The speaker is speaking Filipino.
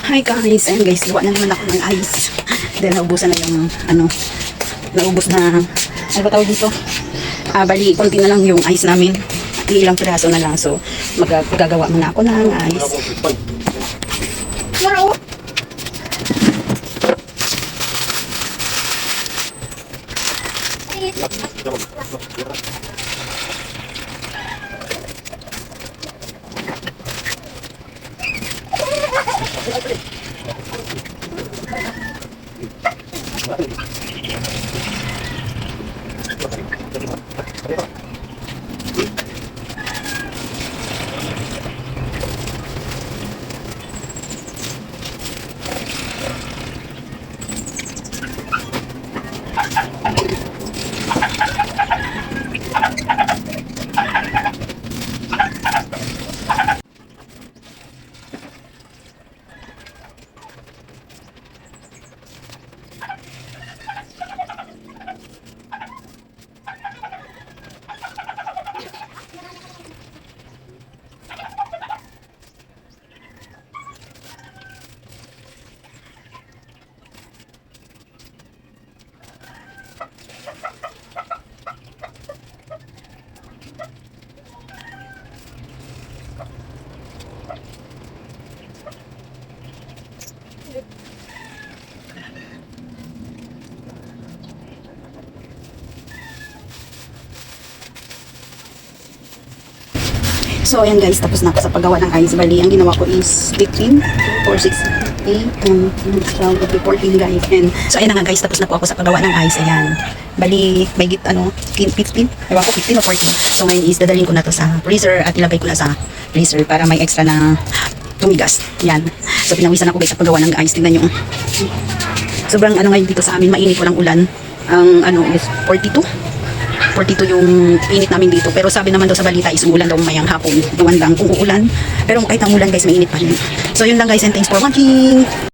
Hi guys, and guys, gawa na naman ako ng ice. Dahil naubusan na yung, naubos na, ano ba tawag dito? Bali, konti na lang yung ice namin. Ilang piraso na lang. So, magagawa muna ako ng ice. Wow! So, ayan guys, tapos na ako sa paggawa ng ice. Bali, ang ginawa ko is 15, 4, 6, 8, 10, 12, 14 guys. And, so, ayan na nga guys, tapos na po ako sa paggawa ng ice. Ayan. Bali, may 15, ewan ko, 15 o 14. So, ngayon is dadalhin ko na to sa freezer at ilagay ko na sa freezer para may extra na tumigas. Ayan. So, pinawisan ako guys sa paggawa ng ice. Tingnan nyo. Sobrang ngayon dito sa amin, mainit, walang ulan. Ang is 42 yung init namin dito. Pero sabi naman daw sa balita is umulan daw mayang hapon. Iwan lang kung uulan. Pero kahit ang ulan guys, mainit pa rin. So yun lang guys, and thanks for watching.